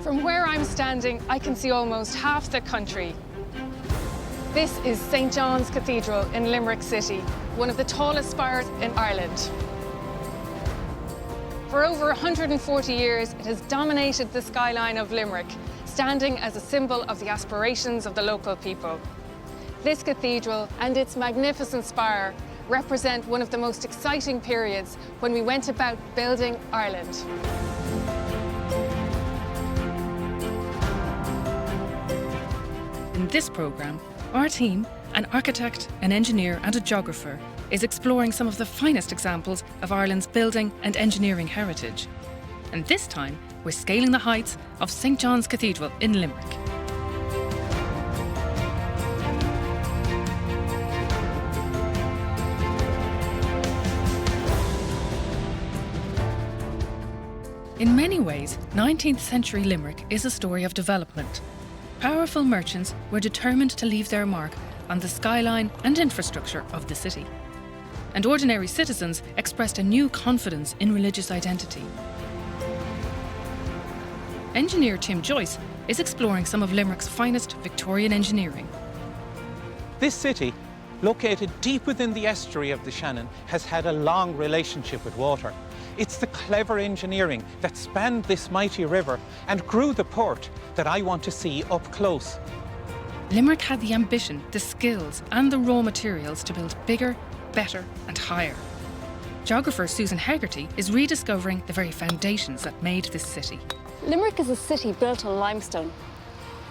From where I'm standing, I can see almost half the country. This is St. John's Cathedral in Limerick City, one of the tallest spires in Ireland. For over 140 years, it has dominated the skyline of Limerick, standing as a symbol of the aspirations of the local people. This cathedral and its magnificent spire represent one of the most exciting periods when we went about building Ireland. In this programme, our team, an architect, an engineer and a geographer, is exploring some of the finest examples of Ireland's building and engineering heritage. And this time, we're scaling the heights of St. John's Cathedral in Limerick. In many ways, 19th century Limerick is a story of development. Powerful merchants were determined to leave their mark on the skyline and infrastructure of the city. And ordinary citizens expressed a new confidence in religious identity. Engineer Tim Joyce is exploring some of Limerick's finest Victorian engineering. This city, located deep within the estuary of the Shannon, has had a long relationship with water. It's the clever engineering that spanned this mighty river and grew the port that I want to see up close. Limerick had the ambition, the skills and the raw materials to build bigger, better and higher. Geographer Susan Hegarty is rediscovering the very foundations that made this city. Limerick is a city built on limestone.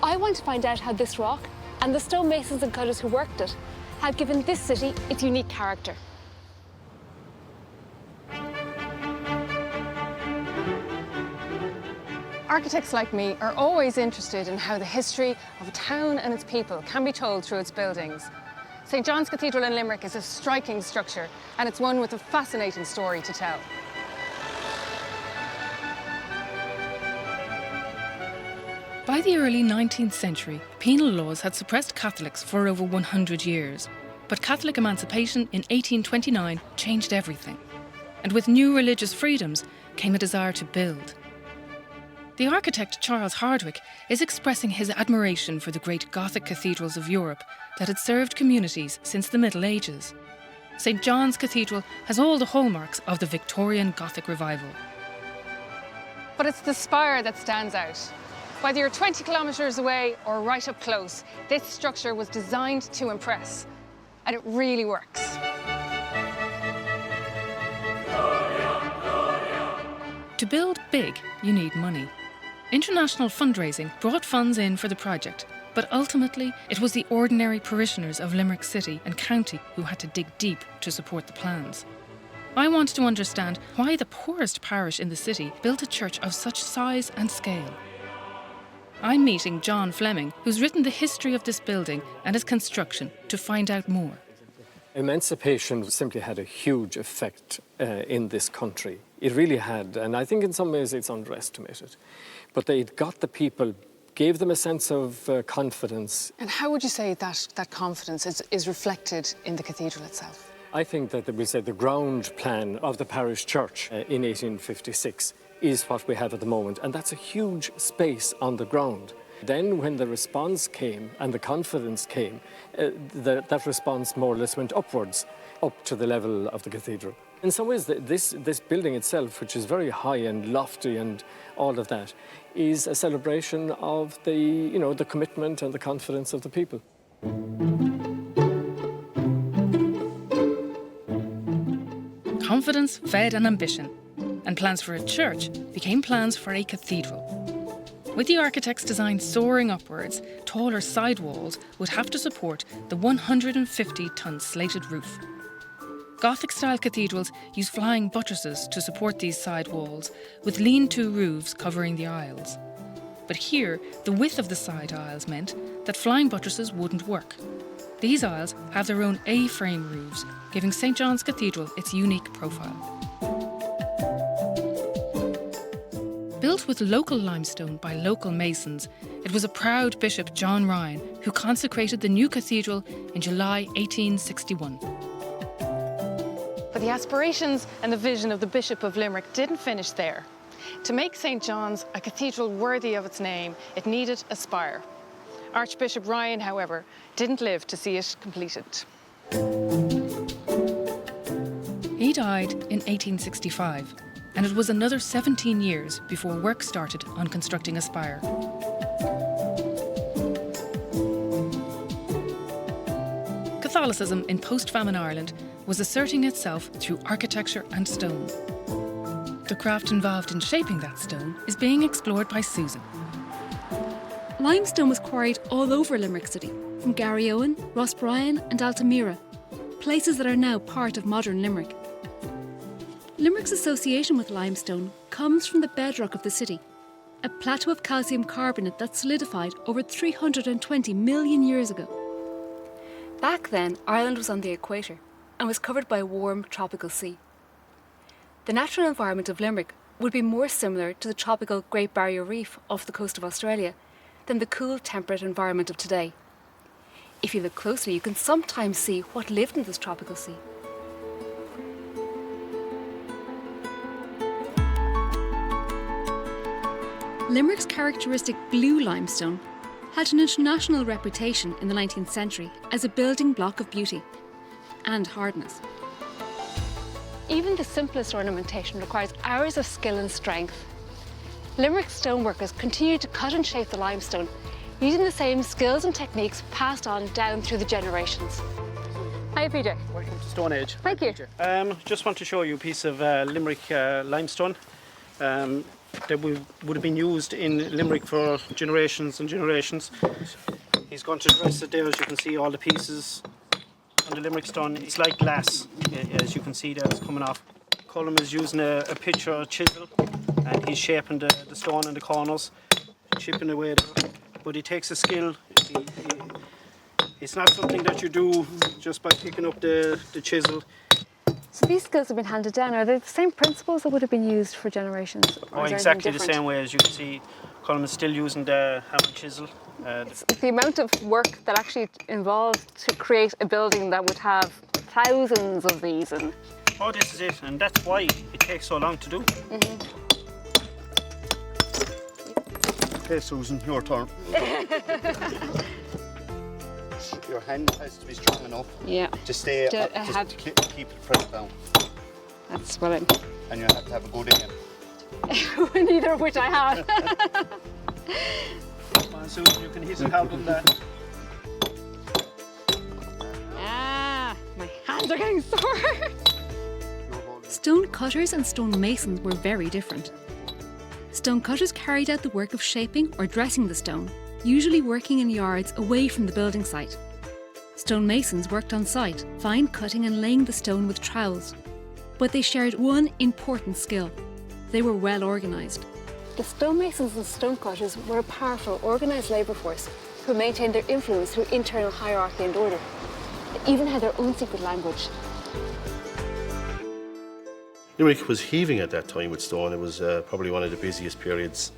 I want to find out how this rock and the stonemasons and cutters who worked it have given this city its unique character. Architects like me are always interested in how the history of a town and its people can be told through its buildings. St. John's Cathedral in Limerick is a striking structure, and it's one with a fascinating story to tell. By the early 19th century, penal laws had suppressed Catholics for over 100 years. But Catholic emancipation in 1829 changed everything. And with new religious freedoms came a desire to build. The architect Charles Hardwick is expressing his admiration for the great Gothic cathedrals of Europe that had served communities since the Middle Ages. St. John's Cathedral has all the hallmarks of the Victorian Gothic revival. But it's the spire that stands out. Whether you're 20 kilometres away or right up close, this structure was designed to impress. And it really works. To build big, you need money. International fundraising brought funds in for the project, but ultimately it was the ordinary parishioners of Limerick City and County who had to dig deep to support the plans. I want to understand why the poorest parish in the city built a church of such size and scale. I'm meeting John Fleming, who's written the history of this building and its construction, to find out more. Emancipation simply had a huge effect in this country. It really had, and I think in some ways it's underestimated. But it got the people, gave them a sense of confidence. And how would you say that confidence is reflected in the cathedral itself? I think that we say the ground plan of the parish church in 1856 is what we have at the moment, and that's a huge space on the ground. Then when the response came and the confidence came, that response more or less went upwards, up to the level of the cathedral. In some ways, this building itself, which is very high and lofty and all of that, is a celebration of the commitment and the confidence of the people. Confidence fed an ambition, and plans for a church became plans for a cathedral. With the architect's design soaring upwards, taller side walls would have to support the 150-ton slated roof. Gothic-style cathedrals use flying buttresses to support these side walls, with lean-to roofs covering the aisles. But here, the width of the side aisles meant that flying buttresses wouldn't work. These aisles have their own A-frame roofs, giving St. John's Cathedral its unique profile. Built with local limestone by local masons, it was a proud Bishop John Ryan who consecrated the new cathedral in July 1861. But the aspirations and the vision of the Bishop of Limerick didn't finish there. To make St. John's a cathedral worthy of its name, it needed a spire. Archbishop Ryan, however, didn't live to see it completed. He died in 1865, and it was another 17 years before work started on constructing a spire. Catholicism in post-famine Ireland was asserting itself through architecture and stone. The craft involved in shaping that stone is being explored by Susan. Limestone was quarried all over Limerick City, from Garryowen, Rossbryan and Altamira, places that are now part of modern Limerick. Limerick's association with limestone comes from the bedrock of the city, a plateau of calcium carbonate that solidified over 320 million years ago. Back then, Ireland was on the equator and was covered by a warm tropical sea. The natural environment of Limerick would be more similar to the tropical Great Barrier Reef off the coast of Australia than the cool, temperate environment of today. If you look closely, you can sometimes see what lived in this tropical sea. Limerick's characteristic blue limestone had an international reputation in the 19th century as a building block of beauty and hardness. Even the simplest ornamentation requires hours of skill and strength. Limerick stoneworkers continued to cut and shape the limestone using the same skills and techniques passed on down through the generations. Hi, PJ. Welcome to Stone Age. Thank you. Just want to show you a piece of Limerick limestone that would have been used in Limerick for generations and generations. He's going to dress it there, as you can see all the pieces on the Limerick stone. It's like glass, as you can see there, it's coming off. Colm is using a pitch or a chisel, and he's shaping the stone in the corners, chipping away there. But it takes a skill. It's not something that you do just by picking up the chisel. So these skills have been handed down. Are they the same principles that would have been used for generations? Oh, exactly the same way. As you can see, Colm is still using the hammer and chisel. It's the amount of work that actually involved to create a building that would have thousands of these. Oh, this is it, and that's why it takes so long to do. Okay, Susan, your turn. Your hand has to be strong enough to stay up, to keep it pressed down. That's what I'm... And you have to have a good aim. Neither of which I have. Come on, Susan, you can hit it hard on that. My hands are getting sore. Stone cutters and stone masons were very different. Stone cutters carried out the work of shaping or dressing the stone, usually working in yards away from the building site. Stone masons worked on site, fine cutting and laying the stone with trowels. But they shared one important skill. They were well organised. The stonemasons and stonecutters were a powerful, organised labour force who maintained their influence through internal hierarchy and order. They even had their own secret language. Limerick was heaving at that time with stone. It was probably one of the busiest periods.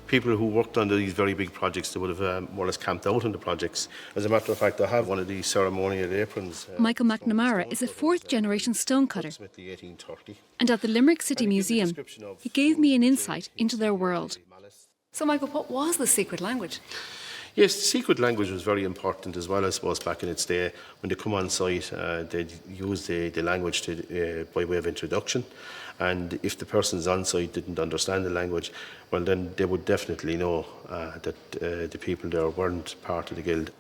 People who worked on these very big projects, they would have more or less camped out on the projects. As a matter of fact, I have one of these ceremonial aprons. Michael McNamara is a fourth-generation stonecutter. And at the Limerick City Museum, he gave me an insight into their world. So, Michael, what was the secret language? Yes, the secret language was very important as well, I suppose, back in its day. When they come on site, they'd use the language by way of introduction. And if the persons on site didn't understand the language, well, then they would definitely know that the people there weren't part of the guild.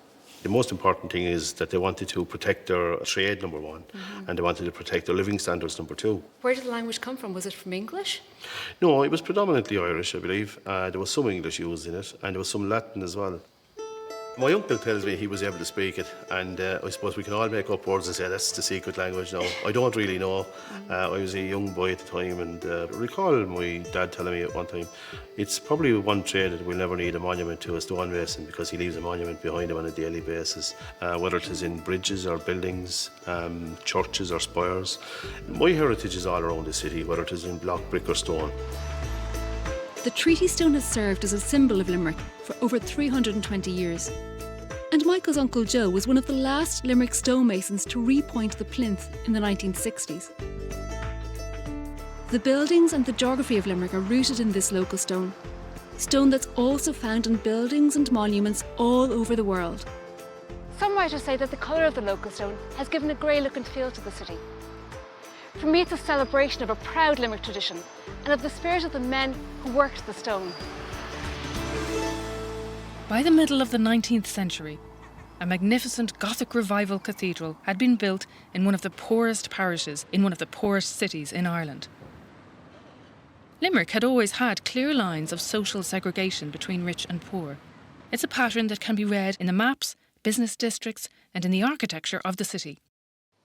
The most important thing is that they wanted to protect their trade, number one, and they wanted to protect their living standards, number two. Where did the language come from? Was it from English? No, it was predominantly Irish, I believe. There was some English used in it, and there was some Latin as well. My uncle tells me he was able to speak it, and I suppose we can all make up words and say that's the secret language now. I don't really know. I was a young boy at the time, and I recall my dad telling me at one time, it's probably one trade that we'll never need a monument to, a stonemason, because he leaves a monument behind him on a daily basis, whether it is in bridges or buildings, churches or spires. My heritage is all around the city, whether it is in block, brick or stone. The treaty stone has served as a symbol of Limerick for over 320 years. And Michael's Uncle Joe was one of the last Limerick stonemasons to repoint the plinth in the 1960s. The buildings and the geography of Limerick are rooted in this local stone. Stone that's also found in buildings and monuments all over the world. Some writers say that the colour of the local stone has given a grey look and feel to the city. For me, it's a celebration of a proud Limerick tradition and of the spirit of the men who worked the stone. By the middle of the 19th century, a magnificent Gothic revival cathedral had been built in one of the poorest parishes in one of the poorest cities in Ireland. Limerick had always had clear lines of social segregation between rich and poor. It's a pattern that can be read in the maps, business districts and in the architecture of the city.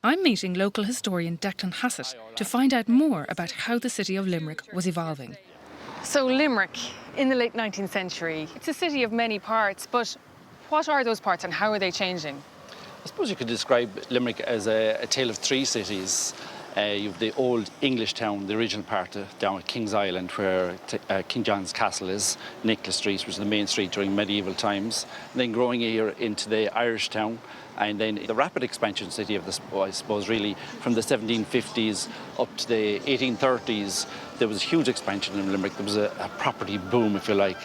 I'm meeting local historian Declan Hassett to find out more about how the city of Limerick was evolving. So Limerick, in the late 19th century, it's a city of many parts, but what are those parts and how are they changing? I suppose you could describe Limerick as a tale of three cities. You have the old English town, the original part down at King's Island, where King John's Castle is, Nicholas Street, which was the main street during medieval times. And then growing here into the Irish town, and then the rapid expansion city of this, I suppose, really from the 1750s up to the 1830s, there was a huge expansion in Limerick. There was a property boom, if you like.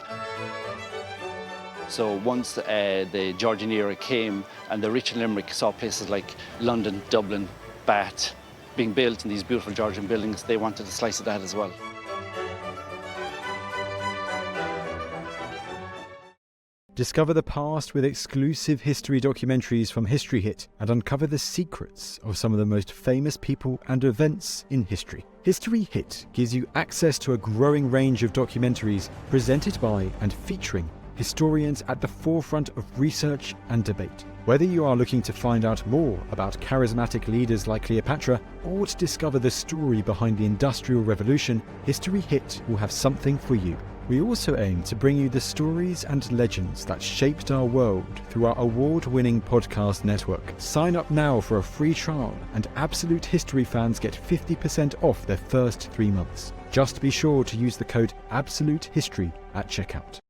So once the Georgian era came and the rich in Limerick saw places like London, Dublin, Bath being built in these beautiful Georgian buildings, they wanted a slice of that as well. Discover the past with exclusive history documentaries from History Hit and uncover the secrets of some of the most famous people and events in history. History Hit gives you access to a growing range of documentaries presented by and featuring historians at the forefront of research and debate. Whether you are looking to find out more about charismatic leaders like Cleopatra or to discover the story behind the Industrial Revolution, History Hit will have something for you. We also aim to bring you the stories and legends that shaped our world through our award-winning podcast network. Sign up now for a free trial and Absolute History fans get 50% off their first 3 months. Just be sure to use the code AbsoluteHistory at checkout.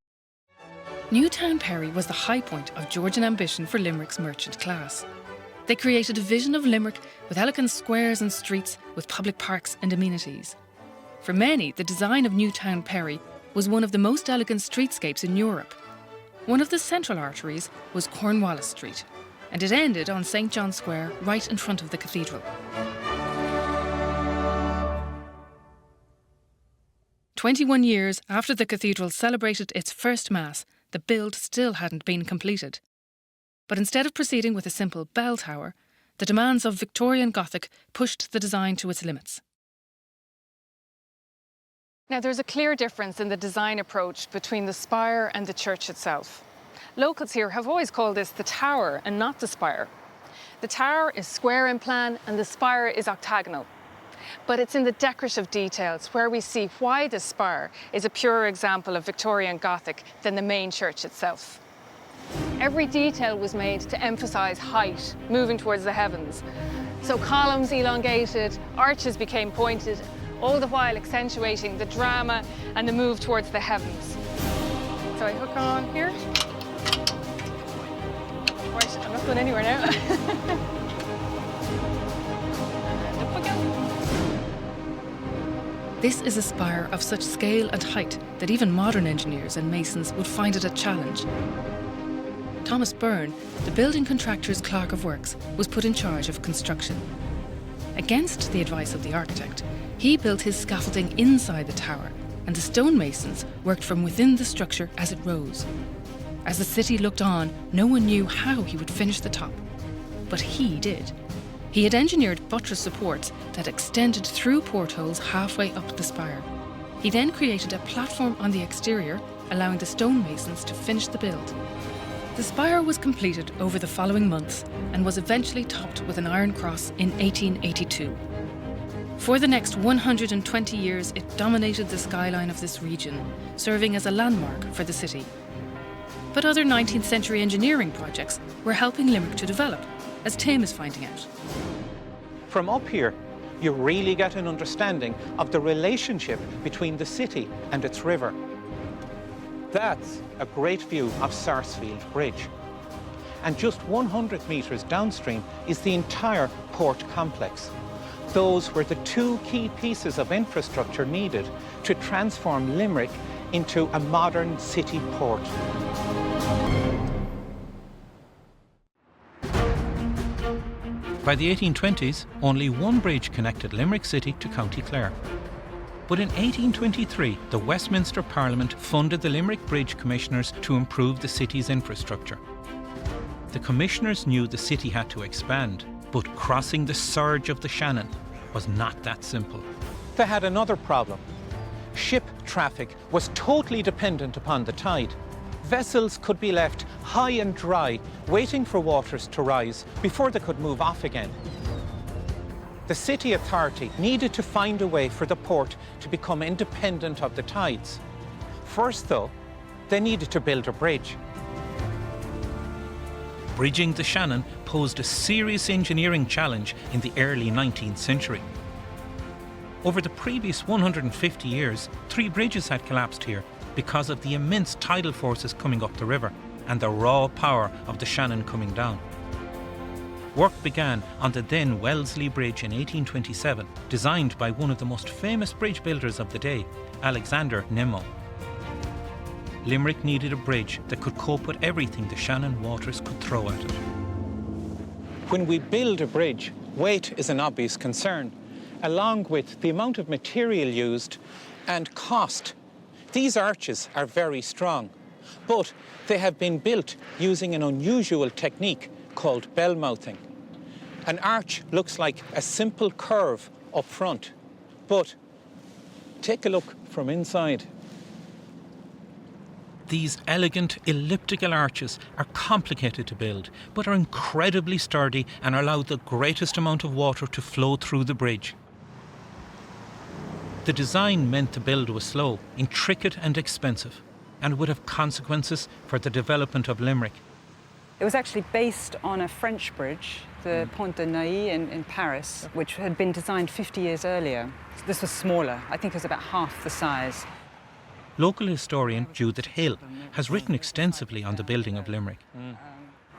Newtown Perry was the high point of Georgian ambition for Limerick's merchant class. They created a vision of Limerick with elegant squares and streets with public parks and amenities. For many, the design of Newtown Perry was one of the most elegant streetscapes in Europe. One of the central arteries was Cornwallis Street, and it ended on St. John's Square right in front of the cathedral. 21 years after the cathedral celebrated its first Mass, the build still hadn't been completed. But instead of proceeding with a simple bell tower, the demands of Victorian Gothic pushed the design to its limits. Now, there's a clear difference in the design approach between the spire and the church itself. Locals here have always called this the tower and not the spire. The tower is square in plan and the spire is octagonal. But it's in the decorative details where we see why the spire is a purer example of Victorian Gothic than the main church itself. Every detail was made to emphasise height, moving towards the heavens. So columns elongated, arches became pointed, all the while accentuating the drama and the move towards the heavens. So I hook on here. Right, I'm not going anywhere now. And up we go. This is a spire of such scale and height that even modern engineers and masons would find it a challenge. Thomas Byrne, the building contractor's clerk of works, was put in charge of construction. Against the advice of the architect, he built his scaffolding inside the tower, and the stonemasons worked from within the structure as it rose. As the city looked on, no one knew how he would finish the top. But he did. He had engineered buttress supports that extended through portholes halfway up the spire. He then created a platform on the exterior, allowing the stonemasons to finish the build. The spire was completed over the following months and was eventually topped with an iron cross in 1882. For the next 120 years, it dominated the skyline of this region, serving as a landmark for the city. But other 19th century engineering projects were helping Limerick to develop, as Tim is finding out. From up here, you really get an understanding of the relationship between the city and its river. That's a great view of Sarsfield Bridge. And just 100 metres downstream is the entire port complex. Those were the two key pieces of infrastructure needed to transform Limerick into a modern city port. By the 1820s, only one bridge connected Limerick City to County Clare. But in 1823, the Westminster Parliament funded the Limerick Bridge Commissioners to improve the city's infrastructure. The commissioners knew the city had to expand, but crossing the surge of the Shannon was not that simple. They had another problem. Ship traffic was totally dependent upon the tide. Vessels could be left high and dry, waiting for waters to rise before they could move off again. The city authority needed to find a way for the port to become independent of the tides. First, though, they needed to build a bridge. Bridging the Shannon posed a serious engineering challenge in the early 19th century. Over the previous 150 years, 3 bridges had collapsed here because of the immense tidal forces coming up the river and the raw power of the Shannon coming down. Work began on the then Wellsley Bridge in 1827, designed by one of the most famous bridge builders of the day, Alexander Nemo. Limerick needed a bridge that could cope with everything the Shannon waters could throw at it. When we build a bridge, weight is an obvious concern, along with the amount of material used and cost. These arches are very strong, but they have been built using an unusual technique called bell mouthing. An arch looks like a simple curve up front, but take a look from inside. These elegant elliptical arches are complicated to build, but are incredibly sturdy and allow the greatest amount of water to flow through the bridge. The design meant the build was slow, intricate and expensive, and would have consequences for the development of Limerick. It was actually based on a French bridge, the Pont de Neuilly in Paris, which had been designed 50 years earlier. This was smaller. I think it was about half the size. Local historian Judith Hill has written extensively on the building of Limerick.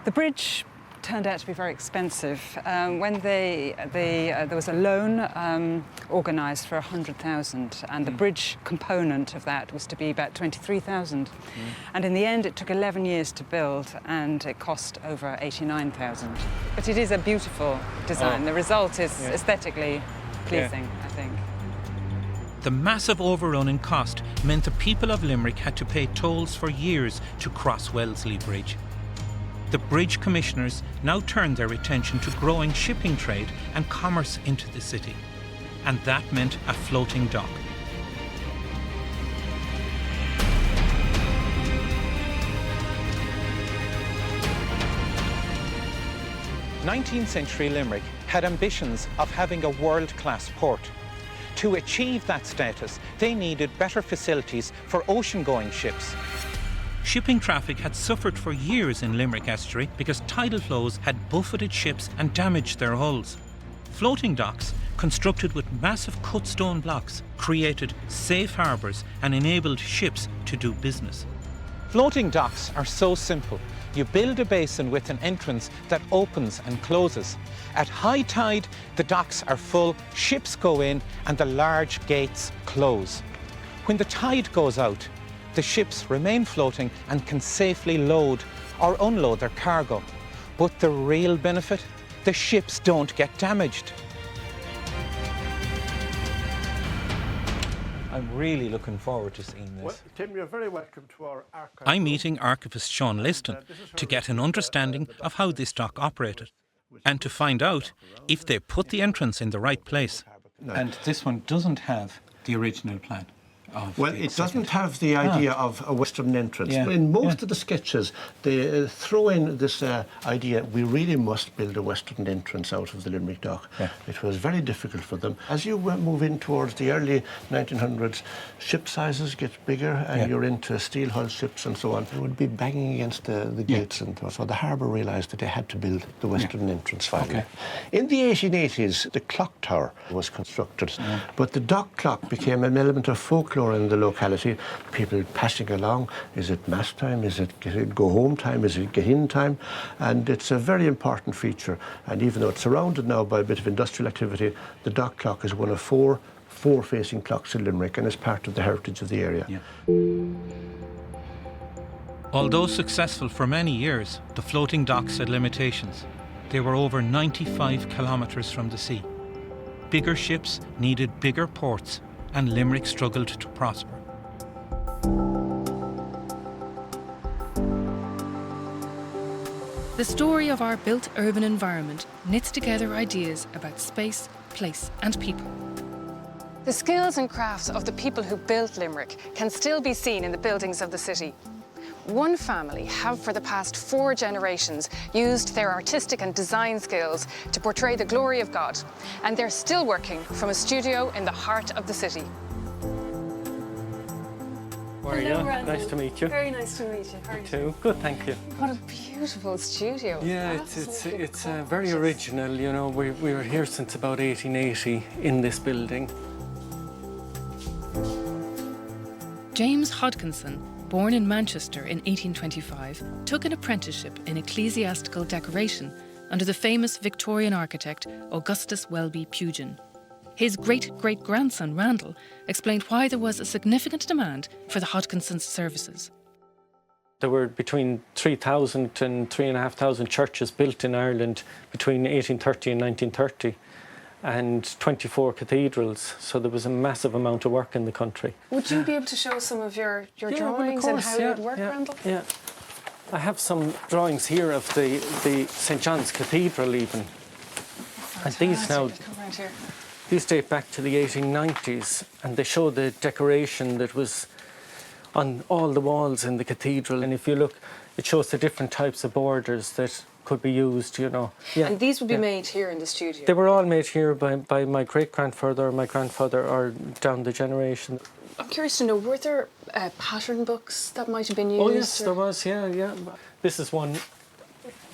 The bridge turned out to be very expensive. When there was a loan organised for 100,000, and the bridge component of that was to be about 23,000. And in the end, it took 11 years to build, and it cost over 89,000. But it is a beautiful design. The result is aesthetically pleasing, I think. The massive overrun in cost meant the people of Limerick had to pay tolls for years to cross Wellsley Bridge. The bridge commissioners now turned their attention to growing shipping trade and commerce into the city, and that meant a floating dock. '19th century Limerick had ambitions of having a world-class port. To achieve that status, they needed better facilities for ocean-going ships. Shipping traffic had suffered for years in Limerick estuary because tidal flows had buffeted ships and damaged their hulls. Floating docks, constructed with massive cut stone blocks, created safe harbours and enabled ships to do business. Floating docks are so simple. You build a basin with an entrance that opens and closes. At high tide, the docks are full, ships go in, and the large gates close. When the tide goes out, the ships remain floating and can safely load or unload their cargo. But the real benefit? The ships don't get damaged. I'm really looking forward to seeing this. Well, Tim, you're very welcome to our archive. I'm meeting archivist Sean Liston to get an understanding of how this dock operated and to find out if they put the entrance in the right place. And this one doesn't have the original plan. Well, it doesn't have the idea of a western entrance. Yeah. In most of the sketches, they throw in this idea, we really must build a western entrance out of the Limerick dock. Yeah. It was very difficult for them. As you move in towards the early 1900s, ship sizes get bigger and you're into steel hull ships and so on. It would be banging against the gates, and so the harbour realised that they had to build the western entrance finally. Okay. In the 1880s, the clock tower was constructed, but the dock clock became an element of folklore folklore in the locality, people passing along. Is it mass time? Is it go home time? Is it get in time? And it's a very important feature. And even though it's surrounded now by a bit of industrial activity, the dock clock is one of four facing clocks in Limerick and is part of the heritage of the area. Yeah. Although successful for many years, the floating docks had limitations. They were over 95 kilometres from the sea. Bigger ships needed bigger ports, and Limerick struggled to prosper. The story of our built urban environment knits together ideas about space, place, and people. The skills and crafts of the people who built Limerick can still be seen in the buildings of the city. One family have for the past 4 generations used their artistic and design skills to portray the glory of God, and they're still working from a studio in the heart of the city. How are you? Nice to meet you. Very nice to meet you. How are you? Too. Good, thank you. What a beautiful studio. Yeah, it's very original. You know, we were here since about 1880 in this building. James Hodkinson, born in Manchester in 1825, took an apprenticeship in ecclesiastical decoration under the famous Victorian architect Augustus Welby Pugin. His great-great-grandson, Randall, explained why there was a significant demand for the Hodkinsons' services. There were between 3,000 and 3,500 churches built in Ireland between 1830 and 1930. And 24 cathedrals, so there was a massive amount of work in the country. Would you be able to show some of your drawings and how it would work, Randall? Yeah, I have some drawings here of the St. John's Cathedral even. And these date back to the 1890s, and they show the decoration that was on all the walls in the cathedral. And if you look, it shows the different types of borders that could be used, you know. Yeah. And these would be made here in the studio? They were all made here by my great-grandfather or my grandfather, or down the generation. I'm curious to know, were there pattern books that might have been used? Oh yes, there was, yeah. This is one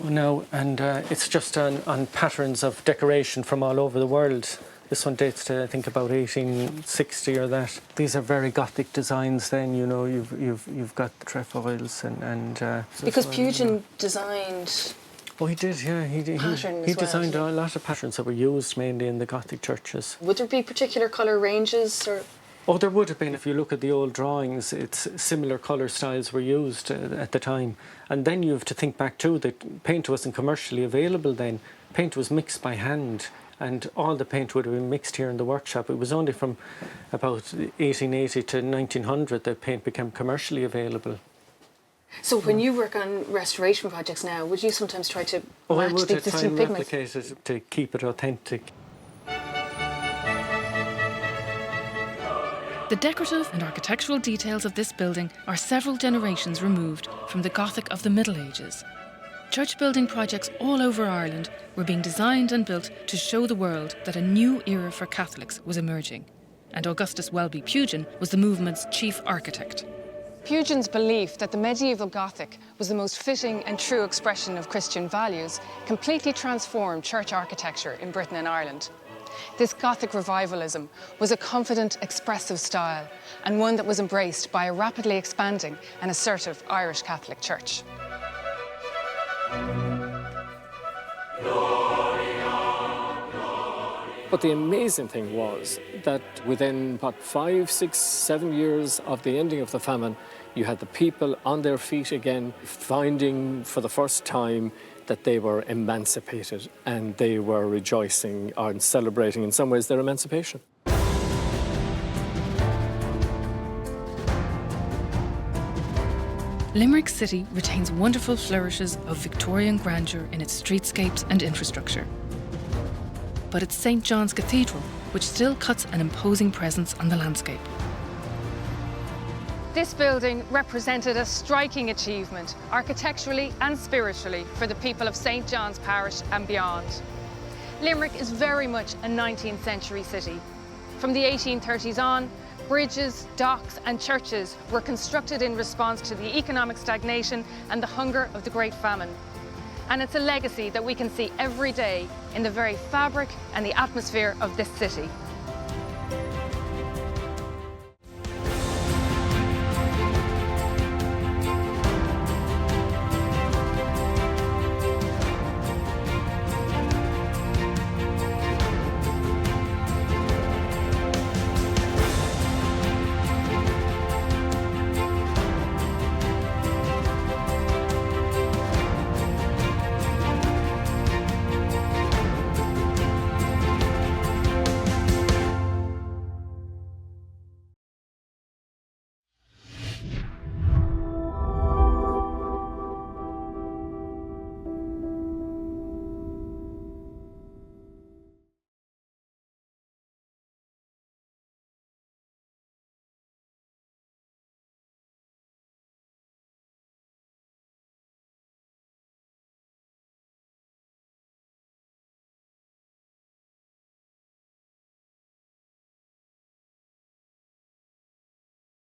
now, and it's just on patterns of decoration from all over the world. This one dates to, I think, about 1860 or that. These are very Gothic designs then, you know, you've got the trefoils and because Pugin designed... Oh, he did, yeah. He designed a lot of patterns that were used mainly in the Gothic churches. Would there be particular colour ranges? Or? Oh, there would have been. If you look at the old drawings, it's similar colour styles were used at the time. And then you have to think back too that paint wasn't commercially available then. Paint was mixed by hand, and all the paint would have been mixed here in the workshop. It was only from about 1880 to 1900 that paint became commercially available. So when you work on restoration projects now, would you sometimes try to match the existing pigments? I would replicate it to keep it authentic. The decorative and architectural details of this building are several generations removed from the Gothic of the Middle Ages. Church building projects all over Ireland were being designed and built to show the world that a new era for Catholics was emerging, and Augustus Welby Pugin was the movement's chief architect. Pugin's belief that the medieval Gothic was the most fitting and true expression of Christian values completely transformed church architecture in Britain and Ireland. This Gothic revivalism was a confident, expressive style, and one that was embraced by a rapidly expanding and assertive Irish Catholic Church. But the amazing thing was that within about 5, 6, 7 years of the ending of the famine, you had the people on their feet again, finding for the first time that they were emancipated, and they were rejoicing and celebrating in some ways their emancipation. Limerick City retains wonderful flourishes of Victorian grandeur in its streetscapes and infrastructure. But it's St. John's Cathedral which still cuts an imposing presence on the landscape. This building represented a striking achievement, architecturally and spiritually, for the people of St. John's Parish and beyond. Limerick is very much a 19th century city. From the 1830s on, bridges, docks and churches were constructed in response to the economic stagnation and the hunger of the Great Famine. And it's a legacy that we can see every day in the very fabric and the atmosphere of this city.